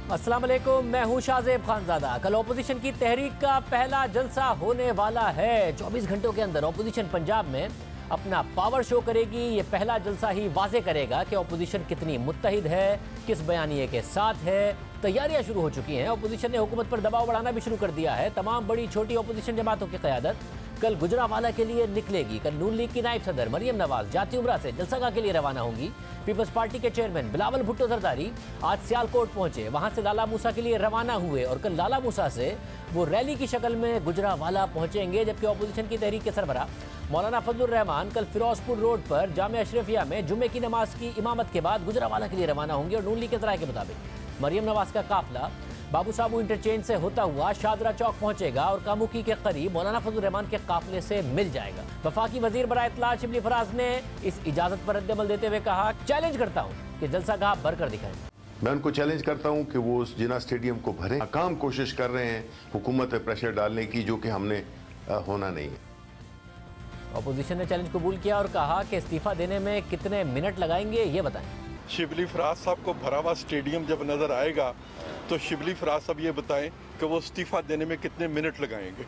अस्सलाम वालेकुम, मैं हूं शाहजेब खानजादा। कल ऑपोजिशन की तहरीक का पहला जलसा होने वाला है। 24 घंटों के अंदर ऑपोजिशन पंजाब में अपना पावर शो करेगी। ये पहला जलसा ही वाजे करेगा कि ऑपोजिशन कितनी मुत्तहिद है, किस बयानिए के साथ है। तैयारियां शुरू हो चुकी हैं। ऑपोजिशन ने हुकूमत पर दबाव बढ़ाना भी शुरू कर दिया है। तमाम बड़ी छोटी ऑपोजिशन जमातों की क़यादत कल गुजरावाला के लिए निकलेगी। कल नून लीग की नायब सदर मरियम नवाज जाती उमरा से जलसागाह के लिए रवाना होंगी। पीपल्स पार्टी के चेयरमैन बिलावल भुट्टो जरदारी आज सियालकोट पहुंचे, वहां से लाला मूसा के लिए रवाना हुए और कल लाला मूसा से वो रैली की शक्ल में गुजरावाला पहुंचेंगे। जबकि ऑपोजिशन की तहरीक के सरबराह मौलाना फजलुर रहमान कल फिरोजपुर रोड पर जामिया अशरफिया में जुम्मे की नमाज की इमामत के बाद गुजरावाला के लिए रवाना होंगे। और नून लीग के ज़राए के मुताबिक मरियम नवाज का काफिला बाबू साबू इंटरचेंज से होता हुआ शादरा चौक पहुंचेगा और कामुकी के करीब मौलाना फजलुर रहमान के काफिले से मिल जाएगा। वफाकी वजीर बराए इत्तलात शिबली फराज ने इस इजाजत पर रद्द-ए-अमल देते हुए कहा, चैलेंज करता हूं कि जलसागाह भरकर दिखाएं। मैं उनको चैलेंज करता हूं कि वो उस जिना स्टेडियम को भरें। नाकाम कोशिश कर रहे हैं हुकूमत पे प्रेशर डालने की, जो कि हमने होना नहीं है। ऑपोजिशन ने चैलेंज कबूल किया और कहा कि इस्तीफा देने में कितने मिनट लगाएंगे ये बताएं। शिबली फराज साहब को भरा हुआ स्टेडियम जब नजर आएगा तो शिबली फराज साहब ये बताएं कि वो इस्तीफा देने में कितने मिनट लगाएंगे।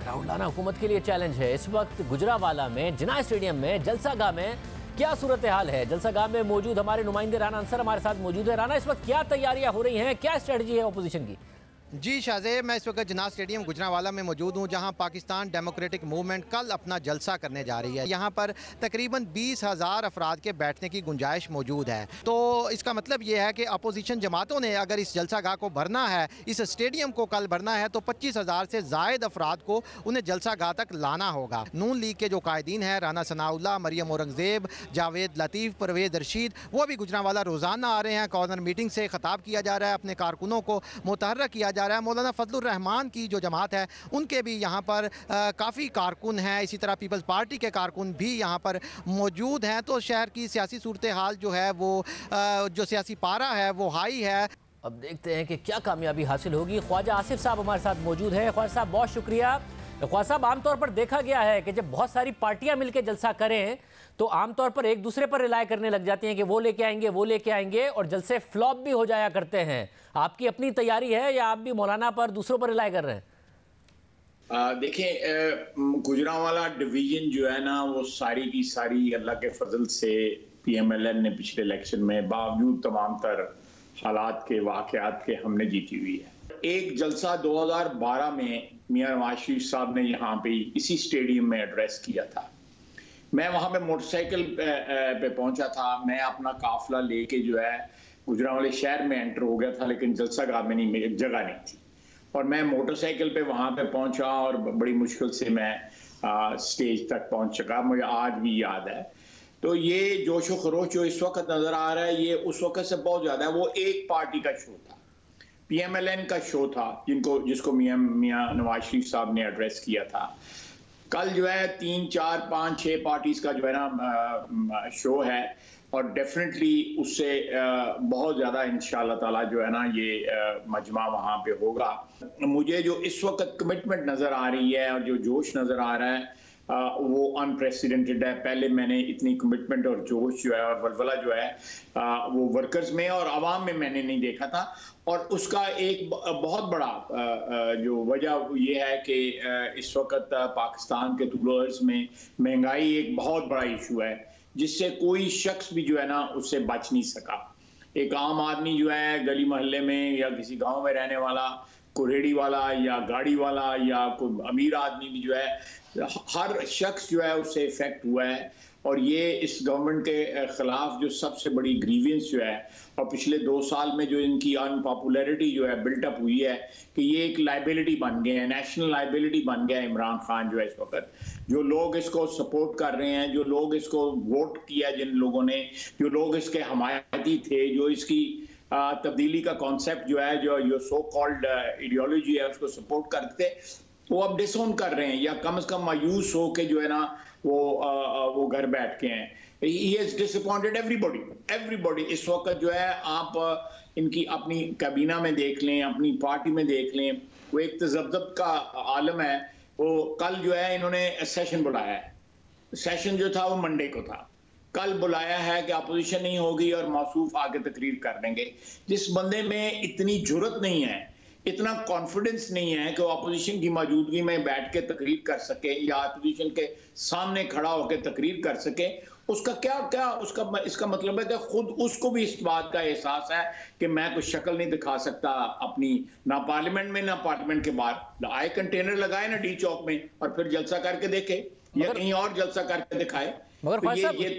क्राउड लाना हुकूमत के लिए चैलेंज है। इस वक्त गुजरावाला में जिना स्टेडियम में जलसागाह में क्या सूरत हाल है? जलसागाह में मौजूद हमारे नुमाइंदे राना अंसर हमारे साथ मौजूद है। राना, इस वक्त क्या तैयारियां हो रही हैं, क्या स्ट्रेटजी है ऑपोजिशन की? जी शाहजेब, मैं इस वक्त जिना स्टेडियम गुजरावाला में मौजूद हूँ, जहाँ पाकिस्तान डेमोक्रेटिक मूवमेंट कल अपना जलसा करने जा रही है। यहाँ पर तकरीबन 20,000 अफराद के बैठने की गुंजाइश मौजूद है। तो इसका मतलब ये है कि अपोजिशन जमातों ने अगर इस जलसागाह को भरना है, इस स्टेडियम को कल भरना है, तो 25,000 से ज़ायद अफराद को उन्हें जलसागाह तक लाना होगा। नून लीग के जो कायदीन हैं, राना सनाउल्लाह, मरियम औरंगज़ेब, जावेद लतीफ़, परवेज़ रशीद, वो भी गुजरावाला रोज़ाना आ रहे हैं। कॉर्नर मीटिंग से ख़िताब किया जा रहा है, अपने कारकुनों को मुतहर्रक किया जा रहा है। मौलाना फजलुर रहमान की जो जमात है उनके भी यहाँ पर काफ़ी कारकुन हैं। इसी तरह पीपल्स पार्टी के कारकुन भी यहाँ पर मौजूद हैं। तो शहर की सियासी सूरत हाल जो है वो जो सियासी पारा है वो हाई है। अब देखते हैं कि क्या कामयाबी हासिल होगी। ख्वाजा आसिफ साहब हमारे साथ मौजूद है। ख्वाजा साहब बहुत शुक्रिया। ख्वाजा साहब, आमतौर पर देखा गया है कि जब बहुत सारी पार्टियां मिलकर जलसा करें तो आमतौर पर एक दूसरे पर रिलाय करने लग जाती हैं कि वो लेके आएंगे वो लेके आएंगे, और जलसे फ्लॉप भी हो जाया करते हैं। आपकी अपनी तैयारी है या आप भी मौलाना पर दूसरों पर रिलाय कर रहे हैं? देखिए, गुजरावाला डिवीजन जो है ना, वो सारी की सारी अल्लाह के फजल से PMLN ने पिछले इलेक्शन में बावजूद तमाम तर हालात के वाकयात के हमने जीती हुई है। एक जलसा 2012 में मियां नवाज शरीफ साहब ने यहाँ पे इसी स्टेडियम में एड्रेस किया था। मैं वहाँ पे मोटरसाइकिल पे पहुंचा था। मैं अपना काफिला लेके जो है गुजरावाले शहर में एंटर हो गया था, लेकिन जलसागाह में नहीं, मेरी जगह नहीं थी। और मैं मोटरसाइकिल पे वहाँ पे पहुंचा और बड़ी मुश्किल से मैं स्टेज तक पहुंच सका। मुझे आज भी याद है। तो ये जोशो खरोश जो इस वक्त नजर आ रहा है, ये उस वक्त से बहुत ज्यादा है। वो एक पार्टी का शो था, PMLN का शो था, जिसको मियां नवाज शरीफ साहब ने एड्रेस किया था। कल जो है 3, 4, 5, 6 पार्टीज का जो है ना शो है, और डेफिनेटली उससे बहुत ज़्यादा इंशाअल्लाह ताला जो है ना ये मजमा वहाँ पे होगा। मुझे जो इस वक्त कमिटमेंट नज़र आ रही है और जो जोश नज़र आ रहा है वो अनप्रेसिडेंटेड है। पहले मैंने इतनी कमिटमेंट और जोश जो है और वलवला जो है वो वर्कर्स में और आवाम में मैंने नहीं देखा था। और उसका एक बहुत बड़ा जो वजह ये है कि इस वक्त पाकिस्तान के रूलर्स में महंगाई एक बहुत बड़ा इशू है, जिससे कोई शख्स भी जो है ना उससे बच नहीं सका। एक आम आदमी जो है गली मोहल्ले में या किसी गांव में रहने वाला, कोई रेडी वाला या गाड़ी वाला या कोई अमीर आदमी भी जो है, हर शख्स जो है उससे इफेक्ट हुआ है। और ये इस गवर्नमेंट के खिलाफ जो सबसे बड़ी ग्रीवियंस जो है, और पिछले 2 साल में जो इनकी अनपॉपुलैरिटी जो है बिल्टअप हुई है कि ये एक लाइबिलिटी बन गए हैं, नेशनल लाइबिलिटी बन गया है इमरान खान जो है इस वक्त। जो लोग इसको सपोर्ट कर रहे हैं, जो लोग इसको वोट किया, जिन लोगों ने, जो लोग इसके हमायती थे, जो इसकी तब्दीली का कॉन्सेप्ट जो है, जो सो कॉल्ड आइडियोलॉजी है उसको सपोर्ट करते, वो अब डिसोन कर रहे हैं या कम से कम मायूस हो के जो है ना वो घर बैठ के हैं। He has disappointed everybody। इस वक्त जो है आप इनकी अपनी कैबिना में देख लें, अपनी पार्टी में देख लें, वो एक तज़ब्ज़ब का आलम है। वो कल जो है इन्होंने सेशन बुलाया है। सेशन जो था वो मंडे को था। कल बुलाया है कि अपोजिशन नहीं होगी और मौसूफ आके तकरीर कर देंगे। जिस बंदे में इतनी जुर्रत नहीं है, इतना कॉन्फिडेंस नहीं है कि वो अपोजिशन की मौजूदगी में बैठ के तकरीर कर सके या अपोजिशन के सामने खड़ा होकर तकरीर कर सके, उसका क्या उसका इसका मतलब है कि खुद उसको भी इस बात का एहसास है कि मैं कोई शक्ल नहीं दिखा सकता अपनी, ना पार्लियामेंट में ना पार्लियामेंट के बाहर। आए कंटेनर लगाए ना डी चौक में और फिर जलसा करके देखे या कहीं और जलसा करके दिखाए, मगर तो ये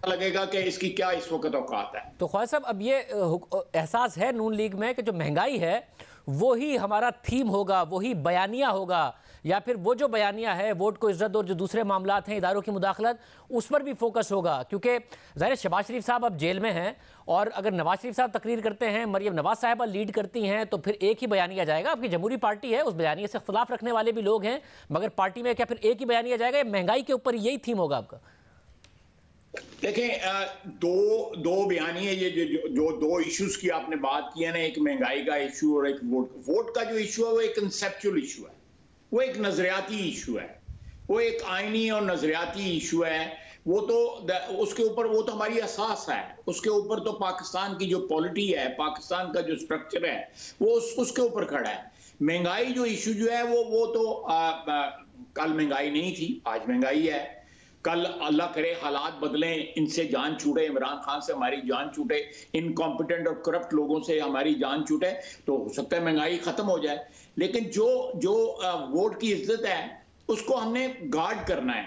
लगेगा कि इसकी क्या इस वक्त औकात है। तो ख्वाजा साहब, अब ये एहसास है नून लीग में कि जो महंगाई है वो ही हमारा थीम होगा, वही बयानिया होगा, या फिर वो जो बयानिया है वोट को इज्जत और जो दूसरे मामलात हैं, इदारों की मुदाखलत, उस पर भी फोकस होगा? क्योंकि ज़ाहिर शहबाज शरीफ साहब अब जेल में हैं और अगर नवाज शरीफ साहब तकरीर करते हैं, मरियम नवाज साहिबा लीड करती हैं, तो फिर एक ही बयानिया जाएगा। आपकी जमहूरी पार्टी है, उस बयानिया से इख्तलाफ रखने वाले भी लोग हैं, मगर पार्टी में क्या फिर एक ही बयानिया जाएगा? महंगाई के ऊपर यही थीम होगा आपका? देखें, दो बयानी है ये, जो दो इश्यूज की आपने बात की है ना, एक महंगाई का इशू और एक वोट का जो इशू है वो एक कंसेप्चुअल इशू है, वो एक नजरियाती इशू है, वो एक आईनी और नजरियाती इशू है। वो तो उसके ऊपर वो तो हमारी असास है, उसके ऊपर तो पाकिस्तान की जो पॉलिटी है, पाकिस्तान का जो स्ट्रक्चर है वो उसके ऊपर खड़ा है। महंगाई जो इशू जो है वो तो कल महंगाई नहीं थी, आज महंगाई है। कल अल्लाह करे हालात बदलें, इनसे जान छूटे, इमरान खान से हमारी जान छूटे, इनकॉम्पिटेंट और करप्ट लोगों से हमारी जान छूटे, तो हो सकता है महंगाई खत्म हो जाए। लेकिन जो वोट की इज्जत है उसको हमने गार्ड करना है,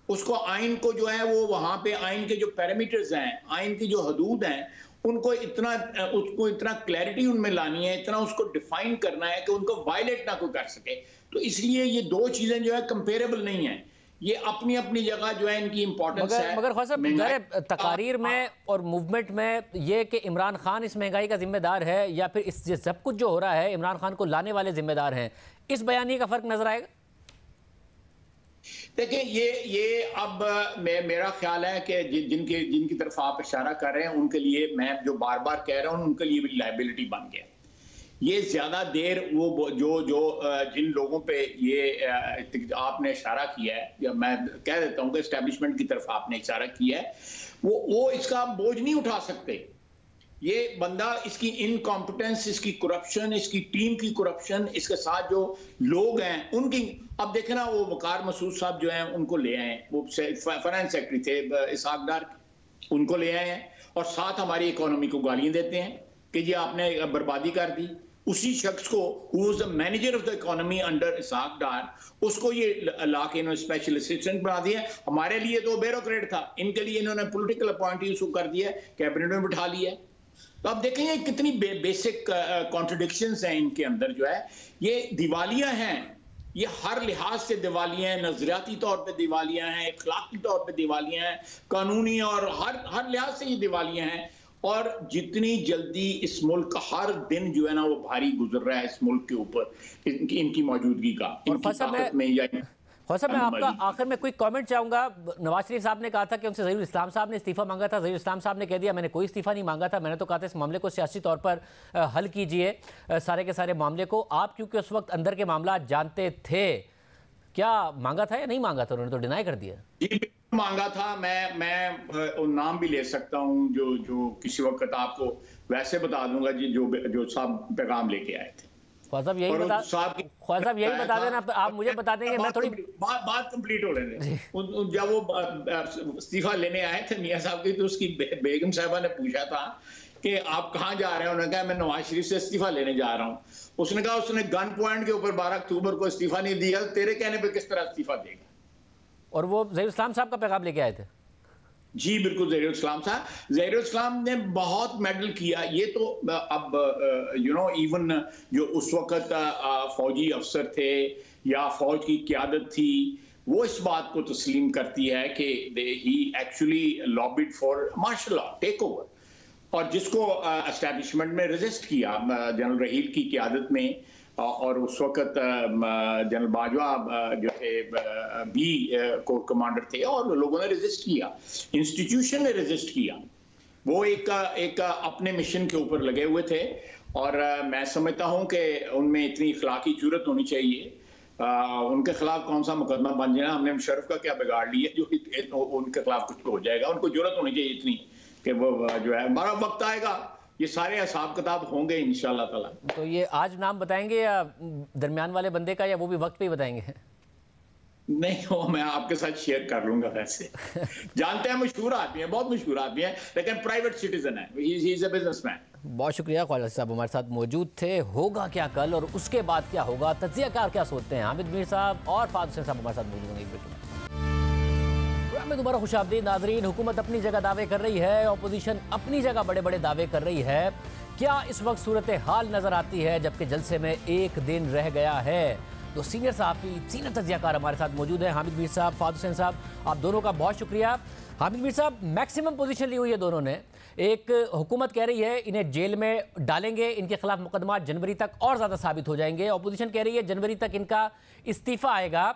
उसको आइन को जो है वो वहां पे आइन के जो पैरामीटर्स हैं, आइन की जो हदूद हैं, उनको इतना क्लैरिटी उनमें लानी है, इतना उसको डिफाइन करना है कि उनको वायलेट ना कोई कर सके। तो इसलिए ये दो चीजें जो है कंपेरेबल नहीं है, ये अपनी अपनी जगह जो है इनकी इंपॉर्टेंस है। मगर ख्वाजा साहब, तकारीर में और मूवमेंट में ये कि इमरान खान इस महंगाई का जिम्मेदार है या फिर इस सब कुछ जो हो रहा है इमरान खान को लाने वाले जिम्मेदार हैं, इस बयानी का फर्क नजर आएगा? देखिए, ये अब मेरा ख्याल है कि जिनकी तरफ आप इशारा कर रहे हैं उनके लिए मैं जो बार बार कह रहा हूं उनके लिए भी लायबिलिटी बन गया। ये ज्यादा देर वो जो जिन लोगों पे ये आपने इशारा किया है, या मैं कह देता हूं कि एस्टेब्लिशमेंट की तरफ आपने इशारा किया है, वो इसका बोझ नहीं उठा सकते। ये बंदा, इसकी इनकॉम्पिटेंस, इसकी करप्शन, इसकी टीम की करप्शन, इसके साथ जो लोग हैं उनकी, अब देखे ना वो वकार मसूद साहब जो हैं उनको ले आए, वो फाइनेंस सेक्रेटरी थे इसहाक डार, उनको ले आए हैं और साथ हमारी इकोनॉमी को गालियां देते हैं कि जी आपने बर्बादी कर दी। उसी शख्स को who was the manager of the economy under Ishaq Dar, उसको ये ला के इन्होंने स्पेशल असिस्टेंट बना दिया। हमारे लिए तो ब्यूरोक्रेट था, इनके लिए इन्होंने पॉलिटिकल अपॉइंटी उसको कर दिया, कैबिनेट में बिठा लिया। तो अब देखेंगे कितनी बेसिक कॉन्ट्रडिक्शंस हैं इनके अंदर जो है। ये दिवालिया हैं, ये हर लिहाज से दिवालिया हैं, नजरियाती तौर पे दिवालिया हैं, अखलाकी तौर पे दिवालिया हैं, कानूनी और हर लिहाज से ये दिवालिया हैं। और जितनी जल्दी इस मुल्क का हर दिन जो है ना वो भारी गुजर रहा है इस मुल्क के ऊपर इनकी मौजूदगी का, इनकी ताकत में या ख्वाजा, मैं आपका आखिर में कोई कमेंट चाहूंगा। नवाज शरीफ साहब ने कहा था कि उनसे ज़हीरुल इस्लाम साहब ने इस्तीफा मांगा था, ज़हीरुल इस्लाम साहब ने कह दिया मैंने कोई इस्तीफा नहीं मांगा था, मैंने तो कहा था इस मामले को सियासी तौर पर हल कीजिए, सारे के सारे मामले को। आप क्योंकि उस वक्त अंदर के मामला जानते थे, क्या मांगा था या नहीं मांगा था? उन्होंने तो डिनाई कर दिया। मांगा था, मैं नाम भी ले सकता हूं जो किसी वक्त आपको वैसे बता दूंगा जी, जो साहब पैगाम लेके आए थे। ख्वाजा साहब यही बता देना, आप मुझे बता देंगे, मैं थोड़ी बात कंप्लीट हो लेने। जब वो इस्तीफा लेने आए थे मियां साहब की, तो उसकी बेगम साहिबा ने पूछा था कि आप कहाँ जा रहे हैं? उन्होंने कहा मैं नवाज शरीफ से इस्तीफा लेने जा रहा हूँ। उसने कहा उसने गन पॉइंट के ऊपर 12 अक्टूबर को इस्तीफा नहीं दिया, तेरे कहने पर किस तरह इस्तीफा देगा? और वो ज़हीरुल इस्लाम साहब का पैगाम लेके आए थे। जी बिल्कुल, ज़हीरुल इस्लाम साहब, ज़हीरुल इस्लाम ने बहुत मेडल किया। ये तो अब इवन जो उस वक्त फौजी अफसर थे या फौज की क़यादत थी, वो इस बात को तस्लीम करती है कि he actually lobbied for martial law take over, और जिसको एस्टैब्लिशमेंट में रेजिस्ट किया जनरल रहील की क़यादत में, और उस वक्त जनरल बाजवा जो थे भी कोर कमांडर थे, और लोगों ने रेजिस्ट किया, इंस्टीट्यूशन ने रेजिस्ट किया। वो एक अपने मिशन के ऊपर लगे हुए थे, और मैं समझता हूं कि उनमें इतनी इखलाकी जुर्रत होनी चाहिए उनके खिलाफ कौन सा मुकदमा बन जाए, हमने मुशर्रफ का क्या बिगाड़ लिया जो उनके खिलाफ कुछ हो जाएगा। उनको जरूरत होनी चाहिए इतनी कि वो जो है, हमारा वक्त आएगा ये सारे हिसाब किताब होंगे इंशाल्लाह ताला। तो ये आज नाम बताएंगे या दरमियान वाले बंदे का, या वो भी वक्त पे ही बताएंगे? नहीं, वो मैं आपके साथ शेयर कर लूंगा। वैसे जानते हैं मशहूर आदमी है, बहुत मशहूर आदमी है, लेकिन प्राइवेट सिटीजन है, ही इज अ बिजनेसमैन। बहुत शुक्रिया ख्वाजा साहब हमारे साथ मौजूद थे। होगा क्या कल और उसके बाद क्या होगा, तज्जियाकार क्या सोचते हैं, हामिद मीर साहब और फाद हुसैन साहब हमारे साथ मौजूद होंगे। में दोबारा खुशामदीद नाजरीन। हुकूमत अपनी जगह दावे कर रही है, ऑपोजिशन अपनी जगह बड़े बड़े दावे कर रही है। क्या इस वक्त सूरत हाल नजर आती है जबकि जलसे में एक दिन रह गया है? तो सीनियर सहाफ़ी, सीनियर तज्जियाकार हमारे साथ मौजूद हैं, हामिद मीर साहब, फाद हुसैन साहब, आप दोनों का बहुत शुक्रिया। हामिद मीर साहब, मैक्सिमम पोजीशन ली हुई है दोनों ने। एक हुकूमत कह रही है इन्हें जेल में डालेंगे, इनके खिलाफ मुकदमा जनवरी तक और ज़्यादा साबित हो जाएंगे। ऑपोजिशन कह रही है जनवरी तक इनका इस्तीफ़ा आएगा।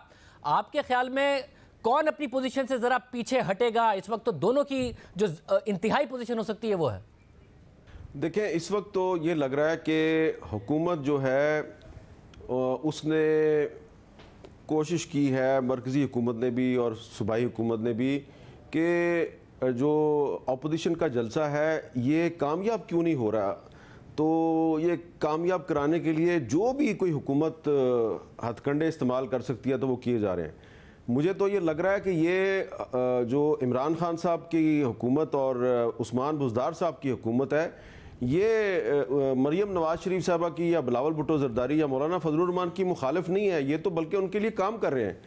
आपके ख्याल में कौन अपनी पोजीशन से ज़रा पीछे हटेगा? इस वक्त तो दोनों की जो इंतहाई पोजीशन हो सकती है वो है। देखिए, इस वक्त तो ये लग रहा है कि हुकूमत जो है उसने कोशिश की है, मरकज़ी हुकूमत ने भी और सूबाई हुकूमत ने भी, कि जो अपोजिशन का जलसा है ये कामयाब क्यों नहीं हो रहा। तो ये कामयाब कराने के लिए जो भी कोई हुकूमत हथकंडे इस्तेमाल कर सकती है तो वो किए जा रहे हैं। मुझे तो ये लग रहा है कि ये जो इमरान खान साहब की हुकूमत और उस्मान बुज़दार साहब की हुकूमत है, ये मरियम नवाज शरीफ साहबा की या बिलावल भुट्टो ज़रदारी या मौलाना फजलुर रहमान की मुखालिफ नहीं है। ये तो बल्कि उनके लिए काम कर रहे हैं,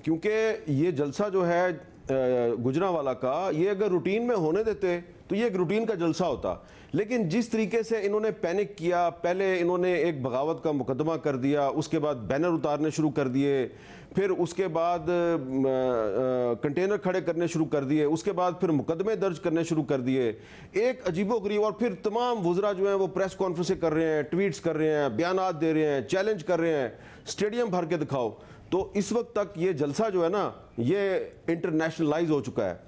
क्योंकि ये जलसा जो है गुजरांवाला का, ये अगर रूटीन में होने देते तो ये एक रूटीन का जलसा होता। लेकिन जिस तरीके से इन्होंने पैनिक किया, पहले इन्होंने एक बगावत का मुकदमा कर दिया, उसके बाद बैनर उतारने शुरू कर दिए, फिर उसके बाद कंटेनर खड़े करने शुरू कर दिए, उसके बाद फिर मुकदमे दर्ज करने शुरू कर दिए, एक अजीबोगरीब। और फिर तमाम वुज़रा जो हैं वो प्रेस कॉन्फ्रेंसें कर रहे हैं, ट्वीट्स कर रहे हैं, बयानात दे रहे हैं, चैलेंज कर रहे हैं, स्टेडियम भर के दिखाओ। तो इस वक्त तक ये जलसा जो है ना, ये इंटरनेशनलाइज हो चुका है।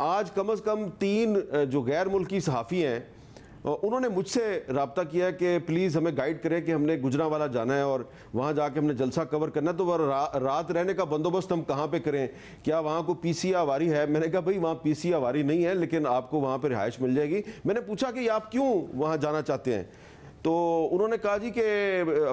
आज कम से कम 3 जो गैर मुल्की सहाफ़ी हैं उन्होंने मुझसे रब्ता किया कि प्लीज़ हमें गाइड करें कि हमने गुजरांवाला जाना है और वहाँ जाके हमने जलसा कवर करना है, तो वह रात रहने का बंदोबस्त हम कहाँ पे करें, क्या वहाँ को पीसी आवारी है? मैंने कहा भाई वहाँ पीसी आवारी नहीं है, लेकिन आपको वहाँ पर रिहाइश मिल जाएगी। मैंने पूछा कि आप क्यों वहाँ जाना चाहते हैं? तो उन्होंने कहा जी कि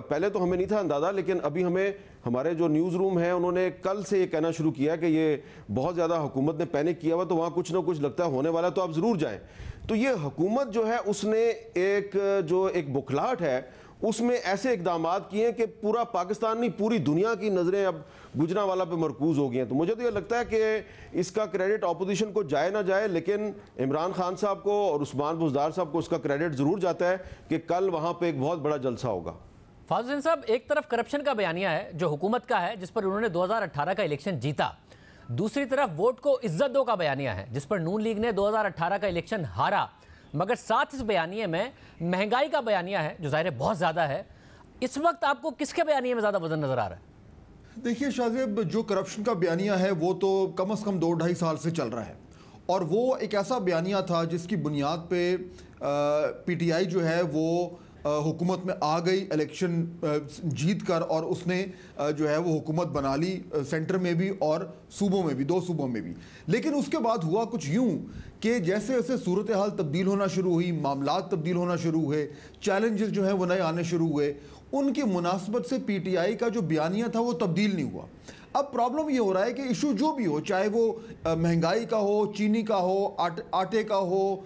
पहले तो हमें नहीं था अंदाज़ा, लेकिन अभी हमें हमारे जो न्यूज़ रूम है उन्होंने कल से ये कहना शुरू किया कि ये बहुत ज़्यादा हुकूमत ने पैनिक किया हुआ, तो वहाँ कुछ ना कुछ लगता है होने वाला, तो आप ज़रूर जाएं। तो ये हुकूमत जो है उसने एक बुखलाहट है उसमें ऐसे इकदाम किए हैं कि पूरा पाकिस्तान नहीं, पूरी दुनिया की नज़रें अब गुजरांवाला पे मरकूज़ हो गई हैं। तो मुझे तो ये लगता है कि इसका क्रेडिट अपोजिशन को जाए ना जाए, लेकिन इमरान खान साहब को और उस्मान बुज़दार साहब को उसका क्रेडिट ज़रूर जाता है कि कल वहाँ पे एक बहुत बड़ा जलसा होगा। फाद हुसैन साहब, एक तरफ करप्शन का बयानिया है जो हुकूमत का है, जिस पर उन्होंने 2018 का इलेक्शन जीता, दूसरी तरफ वोट को इज्जत दो का बयानिया है जिस पर नून लीग ने 2018 का इलेक्शन हारा। मगर साथ इस बयानिए में महंगाई का बयानिया है जो ज़ाहिर है बहुत ज़्यादा है। इस वक्त आपको किसके बयानिए में ज़्यादा वजन नज़र आ रहा है? देखिए शाहजेब, जो करप्शन का बयानिया है वो तो कम से कम 2-2.5 साल से चल रहा है, और वो एक ऐसा बयानिया था जिसकी बुनियाद पे पीटीआई जो है वो हुकूमत में आ गई इलेक्शन जीत कर, और उसने जो है वो हुकूमत बना ली सेंटर में भी और सूबों में भी, 2 सूबों में भी। लेकिन उसके बाद हुआ कुछ यूं कि जैसे जैसे सूरत हाल तब्दील होना शुरू हुई, मामलात तब्दील होना शुरू हुए, चैलेंजेस जो हैं वो नए आने शुरू हुए, उनकी मुनासबत से पीटीआई का जो बयानिया था वो तब्दील नहीं हुआ। अब प्रॉब्लम ये हो रहा है कि इशू जो भी हो, चाहे वो महंगाई का हो, चीनी का हो, आटे का हो,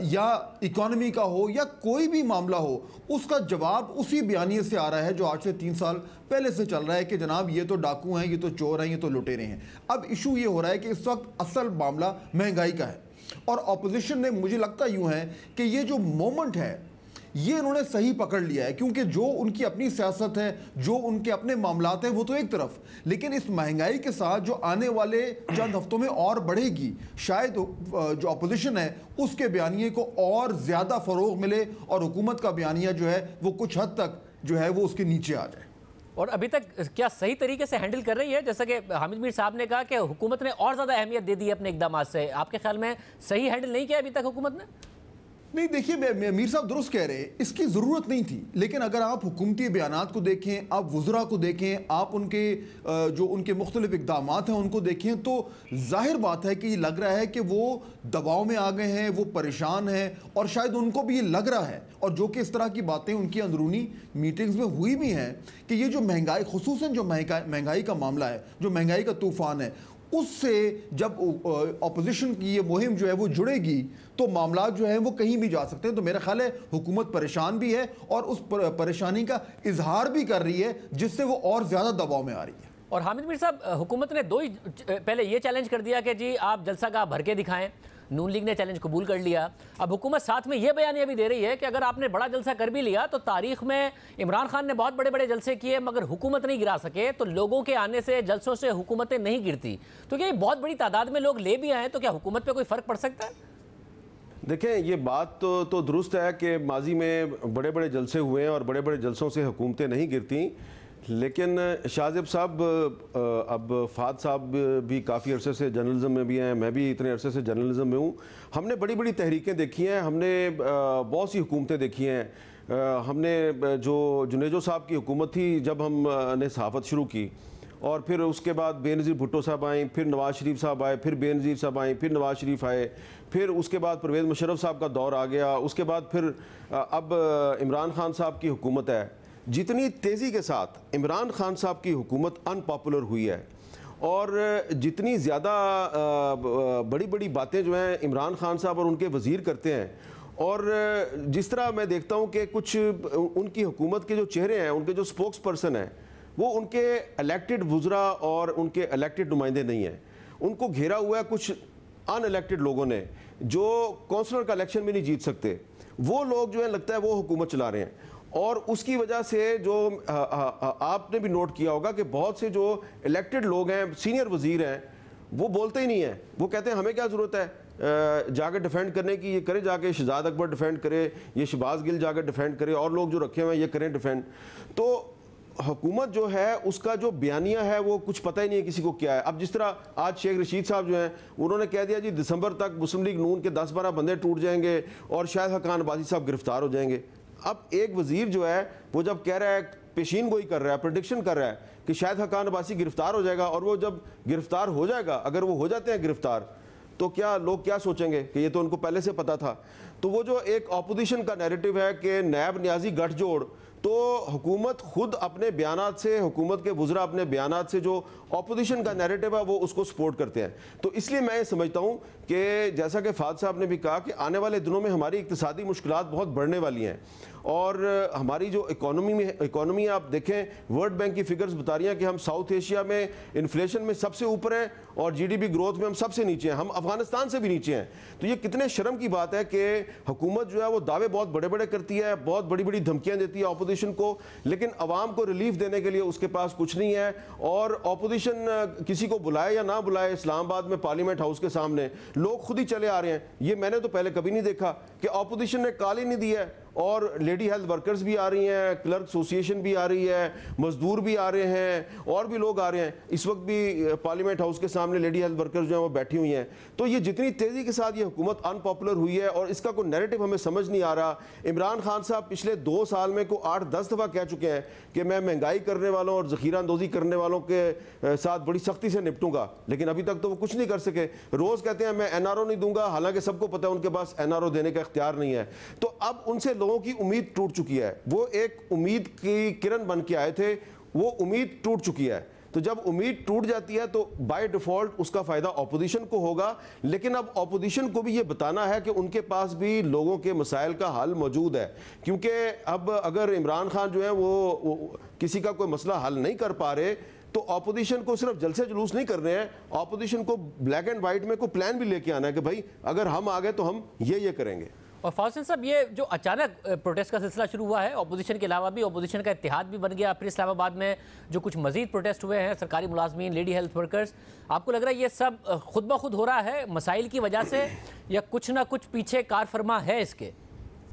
या इकॉनमी का हो, या कोई भी मामला हो, उसका जवाब उसी बयानिए से आ रहा है जो आज से 3 साल पहले से चल रहा है कि जनाब ये तो डाकू हैं, ये तो चोर हैं, ये तो लुटेरे हैं। अब इशू ये हो रहा है कि इस वक्त असल मामला महंगाई का है, और अपोजिशन ने, मुझे लगता यूँ है कि ये जो मोमेंट है ये इन्होंने सही पकड़ लिया है, क्योंकि जो उनकी अपनी सियासत है, जो उनके अपने मामलात हैं वो तो एक तरफ, लेकिन इस महंगाई के साथ जो आने वाले चंद हफ्तों में और बढ़ेगी, शायद जो अपोजिशन है उसके बयानिए को और ज़्यादा फ़रोग मिले और हुकूमत का बयानिया जो है वो कुछ हद तक जो है वो उसके नीचे आ जाए। और अभी तक क्या सही तरीके से हैंडल कर रही है? जैसा कि हामिद मीर साहब ने कहा कि हुकूमत ने और ज़्यादा अहमियत दे दी है अपने इकदाम से, आपके ख्याल में सही हैंडल नहीं किया अभी तक हुकूमत ने? नहीं, देखिए मीर साहब दुरुस्त कह रहे हैं, इसकी ज़रूरत नहीं थी। लेकिन अगर आप हुकूमती बयानात को देखें, आप वज़रा को देखें, आप उनके जो उनके मुख्तलिफ इक़दामात हैं उनको देखें, तो जाहिर बात है कि लग रहा है कि वो दबाव में आ गए हैं, वो परेशान हैं, और शायद उनको भी ये लग रहा है, और जो कि इस तरह की बातें उनकी अंदरूनी मीटिंग्स में हुई भी हैं, कि ये जो महंगाई, खुसूसन जो महंगाई का मामला है, जो महंगाई का तूफ़ान है, उससे जब अपोजिशन की ये मुहिम जो है वो जुड़ेगी तो मामला जो है वो कहीं भी जा सकते हैं। तो मेरा ख्याल है हुकूमत परेशान भी है और उस परेशानी का इजहार भी कर रही है, जिससे वो और ज़्यादा दबाव में आ रही है। और हामिद मीर साहब, हुकूमत ने दो ही पहले ये चैलेंज कर दिया कि जी आप जलसा का भर के दिखाएं, नून लीग ने चैलेंज कबूल कर लिया। अब हुकूमत साथ में ये बयानिया भी दे रही है कि अगर आपने बड़ा जलसा कर भी लिया तो तारीख में इमरान खान ने बहुत बड़े बड़े जलसे किए मगर हुकूमत नहीं गिरा सके, तो लोगों के आने से, जलसों से हुकूमतें नहीं गिरती। तो क्या ये बहुत बड़ी तादाद में लोग ले भी आए तो क्या हुकूमत पे कोई फ़र्क पड़ सकता है? देखें, ये बात तो दुरुस्त है कि माजी में बड़े बड़े जलसे हुए हैं और बड़े बड़े जलसों से हुकूमतें नहीं गिरती, लेकिन शाहज़ेब साहब, अब फाद साहब भी काफ़ी अरसे से जर्नलिज्म में भी हैं, मैं भी इतने अरसे से जर्नलिज्म में हूँ। हमने बड़ी बड़ी तहरीकें देखी हैं, हमने बहुत सी हुकूमतें देखी हैं। हमने जो जुनेजो साहब की हुकूमत थी जब हमने सहाफ़त शुरू की, और फिर उसके बाद बेनज़ीर भुट्टो साहब आए, फिर नवाज़ शरीफ साहब आए, फिर बेनज़ीर साहब आए, फिर नवाज़ शरीफ आए, फिर उसके बाद परवेज़ मुशर्रफ साहब का दौर आ गया, उसके बाद फिर अब इमरान खान साहब की हुकूमत है। जितनी तेज़ी के साथ इमरान खान साहब की हुकूमत अनपॉपुलर हुई है और जितनी ज़्यादा बड़ी बड़ी बातें जो हैं इमरान खान साहब और उनके वज़ीर करते हैं, और जिस तरह मैं देखता हूँ कि कुछ उनकी हुकूमत के जो चेहरे हैं, उनके जो स्पोक्स पर्सन हैं, वो उनके इलेक्टेड वज़रा और उनके इलेक्टेड नुमाइंदे नहीं हैं। उनको घेरा हुआ है कुछ अनइलेक्टेड लोगों ने जो कौंसलर का इलेक्शन भी नहीं जीत सकते। वो लोग जो है लगता है वो हुकूमत चला रहे हैं, और उसकी वजह से जो आपने भी नोट किया होगा कि बहुत से जो इलेक्टेड लोग हैं, सीनियर वज़ीर हैं, वो बोलते ही नहीं हैं। वो कहते हैं हमें क्या ज़रूरत है जाकर डिफेंड करने की, ये करे जाके शहजाद अकबर डिफेंड करे, ये शहबाज गिल जाकर डिफेंड करे, और लोग जो रखे हुए हैं ये करें डिफेंड। तो हुकूमत जो है उसका जो बयानिया है वो कुछ पता ही नहीं है किसी को क्या है। अब जिस तरह आज शेख रशीद साहब जो हैं उन्होंने कह दिया जी दिसंबर तक मुस्लिम लीग नून के 10-12 बंदे टूट जाएंगे और शायद हकान अब्बासी साहब गिरफ्तार हो जाएंगे। अब एक वजीर जो है वो जब कह रहा है, पेशीन गोई कर रहा है, प्रेडिक्शन कर रहा है कि शायद हकान अब्बासी गिरफ्तार हो जाएगा, और वो जब गिरफ्तार हो जाएगा, अगर वो हो जाते हैं गिरफ्तार, तो क्या लोग क्या सोचेंगे कि ये तो उनको पहले से पता था। तो वो जो एक अपोजिशन का नैरेटिव है कि नायब नियाजी गठजोड़, तो हुकूमत खुद अपने बयानात से, हुकूमत के वज़रा अपने बयानात से जो अपोजिशन का नैरेटिव है वो उसको सपोर्ट करते हैं। तो इसलिए मैं ये समझता हूँ कि जैसा कि फाद साहब ने भी कहा कि आने वाले दिनों में हमारी इक्तिसादी मुश्किलात बहुत बढ़ने वाली हैं, और हमारी जो इकोनॉमी आप देखें, वर्ल्ड बैंक की फिगर्स बता रही हैं कि हम साउथ एशिया में इन्फ्लेशन में सबसे ऊपर हैं और जीडीपी ग्रोथ में हम सबसे नीचे हैं, हम अफगानिस्तान से भी नीचे हैं। तो ये कितने शर्म की बात है कि हुकूमत जो है वो दावे बहुत बड़े बड़े करती है, बहुत बड़ी बड़ी धमकियां देती है अपोजिशन को, लेकिन अवाम को रिलीफ देने के लिए उसके पास कुछ नहीं है। और अपोजिशन किसी को बुलाए या ना बुलाए, इस्लामाबाद में पार्लियामेंट हाउस के सामने लोग खुद ही चले आ रहे हैं। ये मैंने तो पहले कभी नहीं देखा कि अपोजिशन ने कॉल ही नहीं दी है, और लेडी हेल्थ वर्कर्स भी आ रही हैं, क्लर्क एसोसिएशन भी आ रही है, मजदूर भी आ रहे हैं, और भी लोग आ रहे हैं। इस वक्त भी पार्लियामेंट हाउस के सामने लेडी हेल्थ वर्कर्स जो हैं वो बैठी हुई हैं। तो ये जितनी तेज़ी के साथ ये हुकूमत अनपॉपुलर हुई है और इसका कोई नैरेटिव हमें समझ नहीं आ रहा। इमरान खान साहब पिछले 2 साल में को 8-10 दफ़ा कह चुके हैं कि मैं महंगाई करने वालों और ज़ख़ीरा अंदोज़ी करने वालों के साथ बड़ी सख्ती से निपटूंगा, लेकिन अभी तक तो वो कुछ नहीं कर सके। रोज़ कहते हैं मैं NRO नहीं दूंगा, हालांकि सबको पता है उनके पास NRO देने का इख्तियार नहीं है। तो अब उनसे लोगों की उम्मीद टूट चुकी है। वो एक उम्मीद की किरण बन के आए थे, वो उम्मीद टूट चुकी है। तो जब उम्मीद टूट जाती है तो बाय डिफॉल्ट उसका फायदा अपोजिशन को होगा, लेकिन अब अपोजिशन को भी ये बताना है कि उनके पास भी लोगों के मसाइल का हल मौजूद है। क्योंकि अब अगर इमरान खान जो है वो किसी का कोई मसला हल नहीं कर पा रहे, तो अपोजिशन को सिर्फ जलसे जुलूस नहीं कर रहे हैं, अपोजिशन को ब्लैक एंड व्हाइट में कोई प्लान भी लेके आना है कि भाई अगर हम आ गए तो हम ये करेंगे। और फौजन साहब, ये जो अचानक प्रोटेस्ट का सिलसिला शुरू हुआ है, अपोजिशन के अलावा भी अपोजिशन का इत्तेहाद भी बन गया, फिर इस्लामाबाद में जो कुछ मजीद प्रोटेस्ट हुए हैं, सरकारी मुलाजमीन, लेडी हेल्थ वर्कर्स, आपको लग रहा है ये सब खुद ब खुद हो रहा है मसाइल की वजह से, या कुछ ना कुछ पीछे कार फरमा है इसके?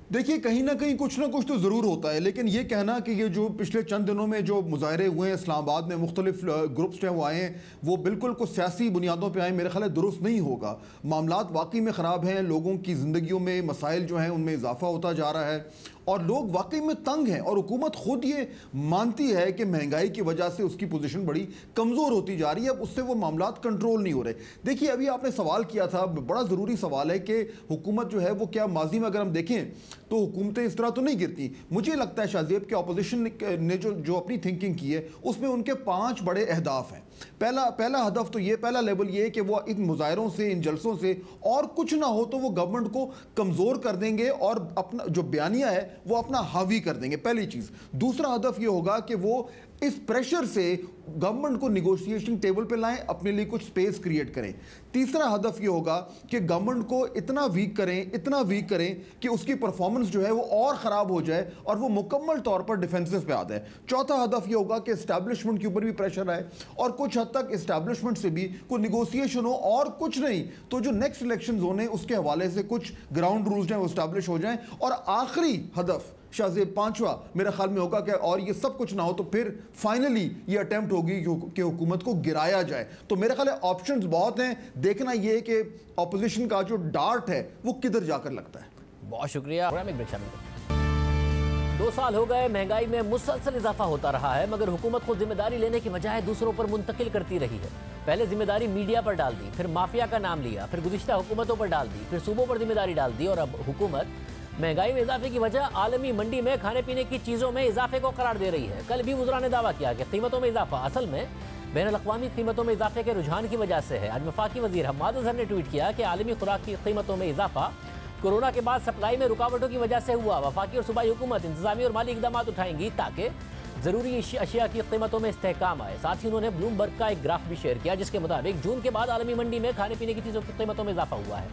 देखिए कहीं ना कुछ तो ज़रूर होता है, लेकिन ये कहना कि ये जो पिछले चंद दिनों में जो मुजाहरे हुए हैं इस्लामाबाद में, मुख्तलिफ ग्रुप्स जो वो आए हैं, वो बिल्कुल कुछ सियासी बुनियादों पे आए, मेरे ख्याल है दुरुस्त नहीं होगा। मामलात वाकई में ख़राब हैं, लोगों की ज़िंदगियों में मसाइल जो हैं उनमें इजाफा होता जा रहा है और लोग वाकई में तंग हैं, और हुकूमत खुद ये मानती है कि महंगाई की वजह से उसकी पोजीशन बड़ी कमज़ोर होती जा रही है, अब उससे वो मामलात कंट्रोल नहीं हो रहे। देखिए अभी आपने सवाल किया था, बड़ा ज़रूरी सवाल है कि हुकूमत जो है वो क्या माजी में अगर हम देखें तो हुकूमतें इस तरह तो नहीं गिरती। मुझे लगता है शाहजेब के अपोजिशन ने जो अपनी थिंकिंग की है उसमें उनके 5 बड़े अहदाफ हैं। पहला हदफ तो ये, पहला लेवल ये कि वो इन मुजाहरों से, इन जलसों से और कुछ ना हो तो वो गवर्नमेंट को कमज़ोर कर देंगे और अपना जो बयानिया है वो अपना हावी कर देंगे, पहली चीज़। दूसरा हदफ ये होगा कि वो इस प्रेशर से गवर्नमेंट को निगोशिएशन टेबल पे लाएं, अपने लिए कुछ स्पेस क्रिएट करें। तीसरा हदफ ये होगा कि गवर्नमेंट को इतना वीक करें कि उसकी परफॉर्मेंस जो है वो और ख़राब हो जाए और वो मुकम्मल तौर पर डिफेंसिव पे आता है। चौथा हदफ ये होगा कि इस्टेब्लिशमेंट के ऊपर भी प्रेशर आए और कुछ हद तक इस्टेब्लिशमेंट से भी कोई निगोशिएशन हो, और कुछ नहीं तो जो नेक्स्ट इलेक्शन होने उसके हवाले से कुछ ग्राउंड रूल्स हैं वो इस्टेब्लिश हो जाएं। और आखिरी हदफ शाहजेब 5वां मेरा ख्याल में होगा कि और ये सब कुछ ना हो तो फिर फाइनली ये अटेम्प्ट होगी कि हुकूमत को गिराया जाए। तो मेरा ख्याल है ऑप्शंस बहुत हैं, देखना ये है कि ऑपोजिशन का जो डार्ट है वो किधर जाकर लगता है। बहुत शुक्रिया। 2 साल हो गए, महंगाई में मुसलसल इजाफा होता रहा है, मगर हुकूमत को जिम्मेदारी लेने की बजाय दूसरों पर मुंतकिल करती रही है। पहले जिम्मेदारी मीडिया पर डाल दी, फिर माफिया का नाम लिया, फिर गुज़िश्ता हुकूमतों पर डाल दी, फिर सूबों पर जिम्मेदारी डाल दी, और अब हुकूमत महंगाई में इजाफे की वजह आलमी मंडी में खाने पीने की चीज़ों में इजाफे को करार दे रही है। कल भी वज़रा ने दावा किया कि कीमतों में इजाफा असल में बैनुल-अक़वामी कीमतों में इजाफे के रुझान की वजह से है। आज वफाकी वज़ीर हम्माद अज़हर ने ट्वीट किया कि आलमी खुराक की कीमतों में इजाफा कोरोना के बाद सप्लाई में रुकावटों की वजह से हुआ। वफाकी और सूबाई हुकूमत इंतजामी और माली इक़दाम उठाएंगी ताकि ज़रूरी अशिया की कीमतों में इस्तेहकाम आए। साथ ही उन्होंने ब्लूमबर्ग का एक ग्राफ भी शेयर किया जिसके मुताबिक जून के बाद आलमी मंडी में खाने पीने की चीज़ों की कीमतों में इजाफा हुआ है,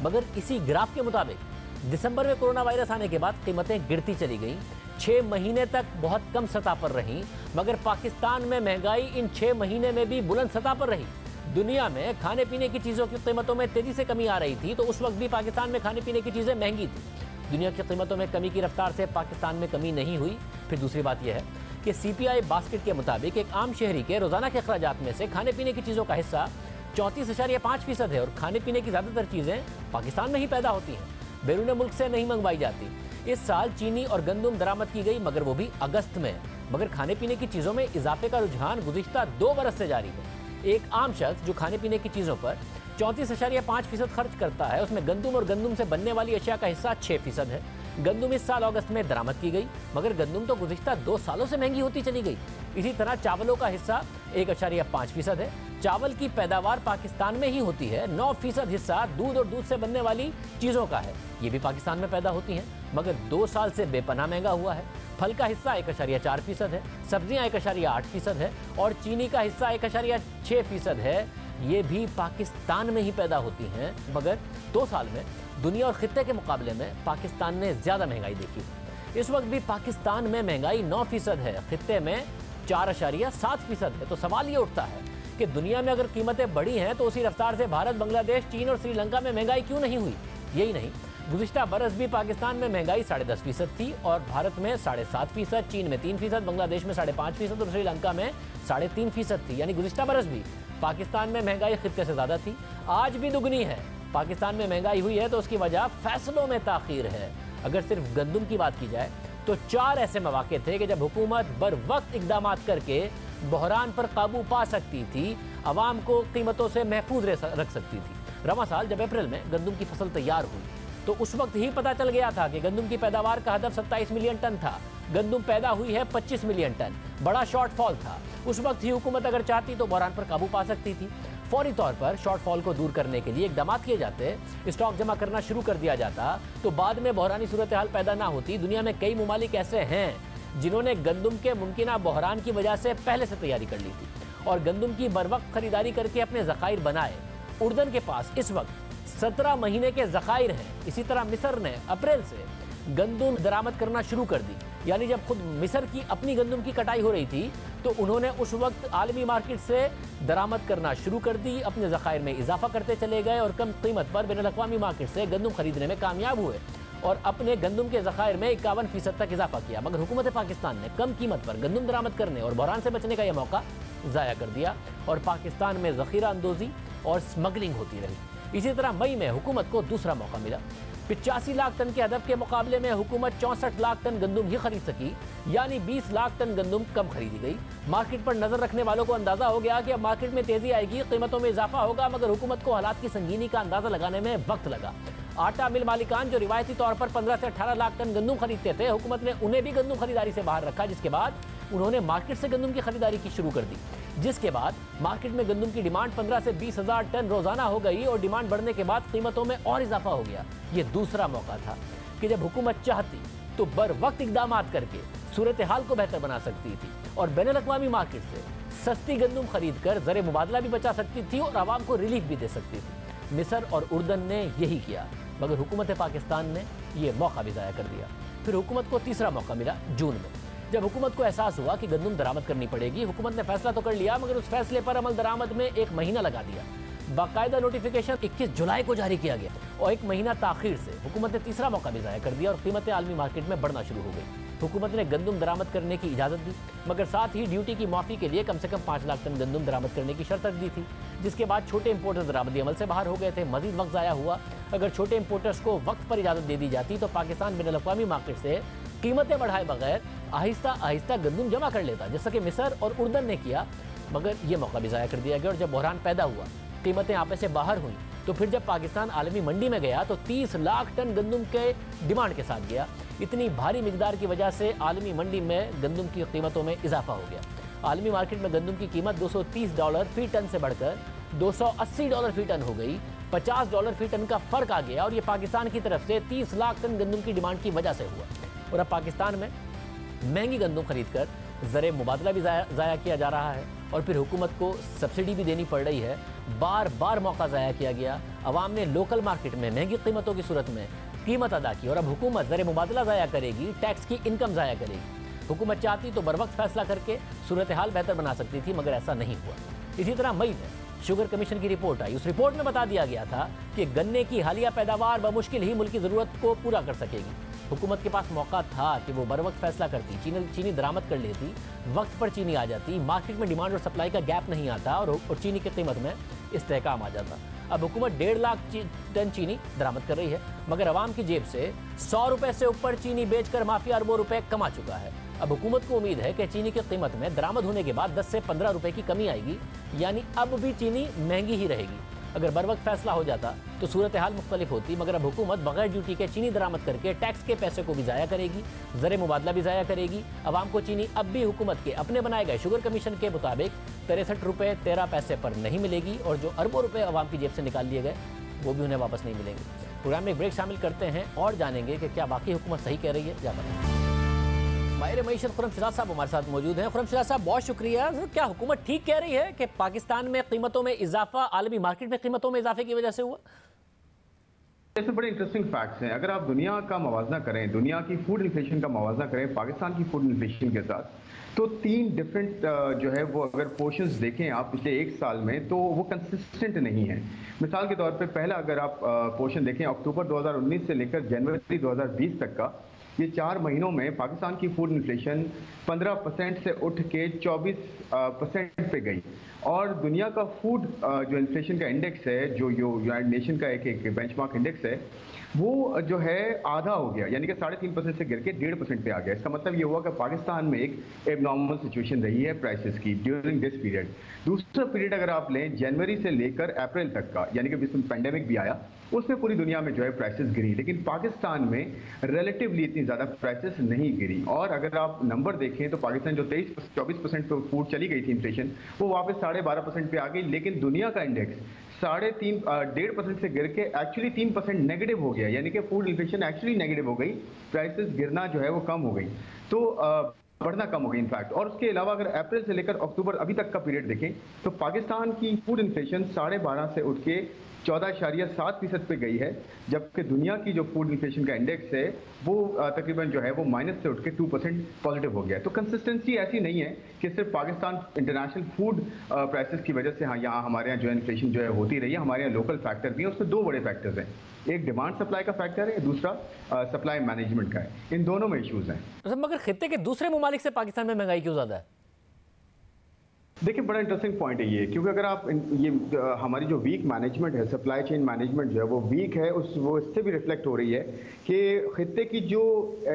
मगर इसी ग्राफ के मुताबिक दिसंबर में कोरोना वायरस आने के बाद कीमतें गिरती चली गईं। 6 महीने तक बहुत कम सतह पर रहीं, मगर पाकिस्तान में महंगाई इन 6 महीने में भी बुलंद सतह पर रही। दुनिया में खाने पीने की चीज़ों की कीमतों में तेज़ी से कमी आ रही थी, तो उस वक्त भी पाकिस्तान में खाने पीने की चीज़ें महंगी थी। दुनिया की कीमतों में कमी की रफ्तार से पाकिस्तान में कमी नहीं हुई। फिर दूसरी बात यह है कि CPI बास्केट के मुताबिक एक आम शहरी के रोज़ाना के अखराजात में से खाने पीने की चीज़ों का हिस्सा 34.5% है, और खाने पीने की ज़्यादातर चीज़ें पाकिस्तान में ही पैदा होती हैं, बैरून मुल्क से नहीं मंगवाई जाती। इस साल चीनी और गंदम दरामद की गई, मगर वो भी अगस्त में। मगर खाने पीने की चीज़ों में इजाफे का रुझान गुज़िश्ता 2 बरस से जारी है। एक आम शख्स जो खाने पीने की चीज़ों पर 34.5% खर्च करता है, उसमें गंदम और गंदम से बनने वाली अशिया का हिस्सा 6% है। गंदम इस साल अगस्त में दरामद की गई, मगर गंदम तो गुज़िश्ता 2 सालों से महंगी होती चली गई। इसी तरह चावलों का हिस्सा 1.5% है। चावल की पैदावार पाकिस्तान में ही होती है। 9% हिस्सा दूध और दूध से बनने वाली चीज़ों का है, ये भी पाकिस्तान में पैदा होती हैं, मगर 2 साल से बेपनाह महंगा हुआ है। फल का हिस्सा 1.4% है, सब्जियां 1.8% है, और चीनी का हिस्सा 1.6% है, ये भी पाकिस्तान में ही पैदा होती हैं। मगर 2 साल में दुनिया और खित्ते के मुकाबले में पाकिस्तान ने ज़्यादा महंगाई देखी। इस वक्त भी पाकिस्तान में महंगाई 9% है, खित्ते में 4.7% है। तो सवाल ये उठता है कि दुनिया में अगर कीमतें बढ़ी हैं तो उसी रफ्तार से भारत, बांग्लादेश, चीन और श्रीलंका में महंगाई क्यों नहीं हुई? यही नहीं, गुज़िश्ता बरस भी पाकिस्तान में महंगाई 10.5% थी, और भारत में 7.5%, चीन में 3%, बांग्लादेश में 5.5% और श्रीलंका में 3.5% थी। यानी गुज़िश्ता बरस भी पाकिस्तान में महंगाई खित्ते से ज़्यादा थी, आज भी दुगनी है। पाकिस्तान में महंगाई हुई है तो उसकी वजह फैसलों में ताख़ीर है। अगर सिर्फ गंदम की बात की जाए तो 4 ऐसे मौके थे कि जब हुकूमत बर वक्त इक़दाम करके बहरान पर काबू पा सकती थी, आवाम को कीमतों से महफूज रख सकती थी। रवां साल जब अप्रैल में गंदम की फसल तैयार हुई तो उस वक्त ही पता चल गया था कि गंदम की पैदावार का हदफ 27 मिलियन टन था, गंदम पैदा हुई है 25 मिलियन टन, बड़ा शॉर्टफॉल था। उस वक्त ही हुकूमत अगर चाहती तो बहरान पर काबू पा सकती थी। फौरी तौर पर शॉर्टफॉल को दूर करने के लिए इक़दाम किए जाते, स्टॉक जमा करना शुरू कर दिया जाता, तो बाद में बहरानी सूरत हाल पैदा ना होती। दुनिया में कई ममालिक ऐसे हैं जिन्होंने गंदम के मुमकिना बहरान की वजह से पहले से तैयारी कर ली थी और गंदम की बर वक्त खरीदारी करके अपने ज़खायर बनाए। उर्दन के पास इस वक्त 17 महीने के ज़खायर हैं। इसी तरह मिस्र ने अप्रैल से गंदम दरामद करना शुरू कर दी, यानी जब खुद मिस्र की अपनी गंदम की कटाई हो रही थी तो उन्होंने उस वक्त आलमी मार्केट से दरामद करना शुरू कर दी, अपने ज़खायर में इजाफा करते चले गए और कम कीमत पर बैनुल-अक़वामी मार्केट से गंदम खरीदने में कामयाब हुए। और अपने गंदम के ज़खायर में 51% तक इजाफा किया, मगर हुकूमत पाकिस्तान ने कम कीमत पर गंदम दरामद करने और बहरान से बचने का यह मौका ज़ाया कर दिया और पाकिस्तान में ज़ख़ीरा अंदोज़ी और स्मगलिंग होती रही। इसी तरह मई में हुकूमत को दूसरा मौका मिला। 85 लाख टन के हदफ के मुकाबले में हुकूमत 64 लाख टन गंदम ही खरीद सकी, यानी 20 लाख टन गंदम कम खरीदी गई। मार्केट पर नजर रखने वालों को अंदाजा हो गया कि अब मार्केट में तेजी आएगी, कीमतों में इजाफा होगा, मगर हुकूमत को हालात की संगीनी का अंदाजा लगाने में वक्त लगा। आटा मिल मालिकान जो रिवायती तौर पर 15 से 18 लाख टन गंदम खरीदते थे, हुकूमत ने उन्हें भी गंदम खरीदारी से बाहर रखा, जिसके बाद उन्होंने मार्केट से गंदम की खरीदारी की शुरू कर दी, जिसके बाद मार्केट में गंदम की डिमांड 15 से 20 हज़ार टन रोजाना हो गई और डिमांड बढ़ने के बाद कीमतों में और इजाफा हो गया। ये दूसरा मौका था कि जब हुकूमत चाहती तो बर वक्त इकदाम करके सूरत हाल को बेहतर बना सकती थी और बैनुल अक़वामी मार्केट से सस्ती गंदम खरीद कर ज़र मुबादला भी बचा सकती थी और आवाम को रिलीफ भी दे सकती थी। मिस्र और उर्दन ने यही किया, मगर हुकूमत पाकिस्तान ने यह मौका भी ज़ाया कर दिया। फिर हुकूमत को तीसरा मौका मिला जून में, जब हुकूमत को एहसास हुआ कि गंदम दरामद करनी पड़ेगी। हुकूमत ने फैसला तो कर लिया, मगर उस फैसले पर अमल दरामद में 1 महीना लगा दिया। बाकायदा नोटिफिकेशन 21 जुलाई को जारी किया गया और 1 महीना ताखीर से हुकूमत ने तीसरा मौका भी ज़ाया कर दिया और कीमतें आलमी मार्केट में बढ़ना शुरू हो गई। हुकूमत ने गंदम दरामद करने की इजाज़त दी, मगर साथ ही ड्यूटी की माफ़ी के लिए कम से कम 5 लाख टन गंदम दरामद करने की शर्त रख दी थी, जिसके बाद छोटे इंपोर्टर्स दरामदी अमल से बाहर हो गए थे। मजीद वक्त ज़ाया हुआ। अगर छोटे इंपोर्टर्स को वक्त पर इजाज़त दे दी जाती तो पाकिस्तान बैनुल अक़वामी मार्केट से कीमतें बढ़ाए बगैर आहिस्ता आहिस्ता गंदम जमा कर लेता, जैसा कि मिस्र और उर्दन ने किया, मगर यह मौका भी ज़ाया कर दिया गया। और जब बहरान पैदा हुआ, कीमतें आपे से बाहर हुई, तो फिर जब पाकिस्तान आलमी मंडी में गया तो 30 लाख टन गंदम के डिमांड के साथ गया। इतनी भारी मिकदार की वजह से आलमी मंडी में गंदम की कीमतों में इजाफा हो गया। आलमी मार्केट में गंदम की कीमत $230 फी टन से बढ़कर $280 फी टन हो गई। $50 फी टन का फर्क आ गया और ये पाकिस्तान की तरफ से 30 लाख टन गंदम की डिमांड की वजह से हुआ। और अब पाकिस्तान में महंगी गंदम खरीद कर ज़र मुबादला भी ज़ाया किया जा रहा है और फिर हुकूमत को सब्सिडी भी देनी पड़ रही है। बार बार मौका ज़ाया किया गया। अवाम ने लोकल मार्केट में महंगी कीमतों की सूरत में कीमत अदा की और अब हुकूमत ज़र मुबादला ज़ाया करेगी, टैक्स की इनकम ज़ाया करेगी। हुकूमत चाहती तो बर वक्त फैसला करके सूरत हाल बेहतर बना सकती थी, मगर ऐसा नहीं हुआ। इसी तरह मई में शुगर कमीशन की रिपोर्ट आई। उस रिपोर्ट में बता दिया गया था कि गन्ने की हालिया पैदावार बमुश्किल ही मुल्क की ज़रूरत को पूरा कर सकेगी। हुकूमत के पास मौका था कि वो बर वक्त फैसला करती, चीनी दरामद कर लेती, वक्त पर चीनी आ जाती, मार्केट में डिमांड और सप्लाई का गैप नहीं आता और चीनी की कीमत में इस्तेहकाम आ जाता। अब हुकूमत 1.5 लाख टन चीनी दरामद कर रही है, मगर अवाम की जेब से 100 रुपए से ऊपर चीनी बेचकर माफिया अरबों रुपए कमा चुका है। अब हुकूमत को उम्मीद है कि चीनी की कीमत में दरामद होने के बाद 10 से 15 रुपए की कमी आएगी, यानी अब भी चीनी महंगी ही रहेगी। अगर बर वक्त फैसला हो जाता तो सूरत हाल मुख्तलिफ होती, मगर अब हुकूमत बगैर ड्यूटी के चीनी दरामद करके टैक्स के पैसे को भी ज़ाया करेगी, ज़र मुबादला भी ज़ाया करेगी। अवाम को चीनी अब भी हुकूमत के अपने बनाए गए शुगर कमीशन के मुताबिक 63 रुपये 13 पैसे पर नहीं मिलेगी और जो अरबों रुपए अवाम की जेब से निकाल लिए गए वो भी उन्हें वापस नहीं मिलेंगे। प्रोग्राम में एक ब्रेक शामिल करते हैं और जानेंगे कि क्या वाकई हुकूमत सही कह रही है या नहीं। माहिर मईशत खुर्रम शिराज साहब हमारे साथ मौजूद हैं। खुर्रम शिराज साहब, बहुत शुक्रिया। क्या हुकूमत ठीक कह रही है कि पाकिस्तान में कीमतों में इजाफा आलमी मार्केट में कीमतों में इजाफे की वजह से हुआ? इसमें बड़े इंटरेस्टिंग फैक्ट्स हैं। अगर आप दुनिया का मवाजना करें, दुनिया की फूड इन्फ्लेशन का मवाजना करें पाकिस्तान की फूड इन्फ्लेशन के साथ, तो 3 डिफरेंट जो है वो अगर पोर्शंस देखें आप पिछले 1 साल में, तो वो कंसिस्टेंट नहीं है। मिसाल के तौर पे पहला अगर आप पोर्शन देखें अक्टूबर 2019 से लेकर जनवरी 2020 तक का, ये 4 महीनों में पाकिस्तान की फूड इन्फ्लेशन 15% से उठ के 24% पे गई। और दुनिया का फूड जो इन्फ्लेशन का इंडेक्स है, जो यूनाइटेड नेशन का एक बेंचमार्क इंडेक्स है, वो जो है आधा हो गया, यानी कि 3.5% से गिर के 1.5% पे आ गया। इसका मतलब ये हुआ कि पाकिस्तान में एक एबनॉर्मल सिचुएशन रही है प्राइसेस की ड्यूरिंग दिस पीरियड। दूसरा पीरियड अगर आप लें जनवरी से लेकर अप्रैल तक का, यानी कि जिसमें पेंडेमिक भी आया, उसमें पूरी दुनिया में जो है प्राइसेस गिरी, लेकिन पाकिस्तान में रिलेटिवली इतनी ज़्यादा प्राइसेस नहीं गिरी। और अगर आप नंबर देखें तो पाकिस्तान जो 23-24% पे फूड चली गई थी इन्फ्लेशन, वो वापस 12.5% पे आ गई, लेकिन दुनिया का इंडेक्स 1.5% से गिर के एक्चुअली 3% नेगेटिव हो गया, यानी कि फूड इन्फ्लेशन एक्चुअली नेगेटिव हो गई, प्राइसेस गिरना जो है वो कम हो गई, तो बढ़ना कम हो गई इनफैक्ट। और उसके अलावा अगर अप्रैल से लेकर अक्टूबर अभी तक का पीरियड देखें तो पाकिस्तान की फूड इन्फ्लेशन 12.5 से उठ के 14.7% पे गई है, जबकि दुनिया की जो फूड इन्फ्लेशन का इंडेक्स है वो तकरीबन जो है वो माइनस से उठ के 2% पॉजिटिव हो गया। तो कंसिस्टेंसी ऐसी नहीं है कि सिर्फ पाकिस्तान इंटरनेशनल फूड प्राइसेस की वजह से यहाँ हमारे यहाँ जो इन्फ्लेशन जो है होती रही है, हमारे यहाँ लोकल फैक्टर भी है। उसमें 2 बड़े फैक्टर्स हैं। एक डिमांड सप्लाई का फैक्टर है, दूसरा सप्लाई मैनेजमेंट का है। इन दोनों में इश्यूज हैं। मगर खित्ते के दूसरे ममालिक से पाकिस्तान में महंगाई क्यों ज़्यादा है? देखिए बड़ा इंटरेस्टिंग पॉइंट है ये, क्योंकि अगर आप ये हमारी जो वीक मैनेजमेंट है, सप्लाई चेन मैनेजमेंट जो है वो वीक है, वो इससे भी रिफ्लेक्ट हो रही है कि खित्ते की जो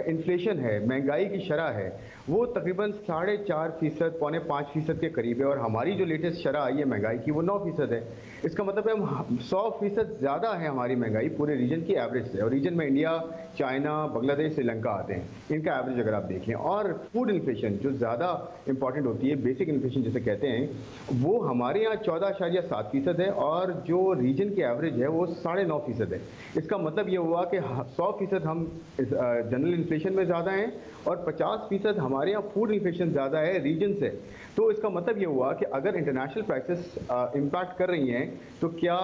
इन्फ्लेशन है, महंगाई की शरह है, वो तकरीबन 4.5%, 4.5% के करीब है, और हमारी जो लेटेस्ट शरह आई है महंगाई की वो 9% है। इसका मतलब है हम 100% ज़्यादा है हमारी महंगाई पूरे रीजन की एवरेज से, और रीजन में इंडिया, चाइना, बांग्लादेश, श्रीलंका आते हैं, इनका एवरेज अगर आप देखें। और फूड इन्फ्लेशन जो ज़्यादा इंपॉर्टेंट होती है, बेसिक इन्फ्लेशन जिसे कहते हैं, वो हमारे यहाँ 14.7% है, और जो रीजन की एवरेज है वो 9.5% है। इसका मतलब ये हुआ कि 100% हम जनरल इन्फ्लेशन में ज़्यादा हैं, और 50% हमारे यहाँ फूड इन्फ्लेशन ज़्यादा है रीजन से। तो इसका मतलब ये हुआ कि अगर इंटरनेशनल प्राइसेस इम्पैक्ट कर रही हैं, तो क्या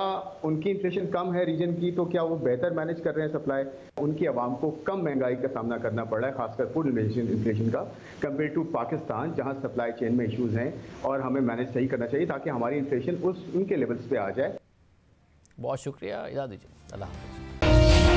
उनकी इन्फ्लेशन कम है रीजन की, तो क्या वो बेहतर मैनेज कर रहे हैं सप्लाई, उनकी आवाम को कम महंगाई का सामना करना पड़ रहा है, खासकर फूड इन्फ्लेशन का, कंपेयर टू पाकिस्तान जहां सप्लाई चेन में इश्यूज हैं, और हमें मैनेज सही करना चाहिए ताकि हमारी इन्फ्लेशन उनके लेवल्स पे आ जाए। बहुत शुक्रिया, इजाज़त दीजिए, अल्लाह हाफ़िज़।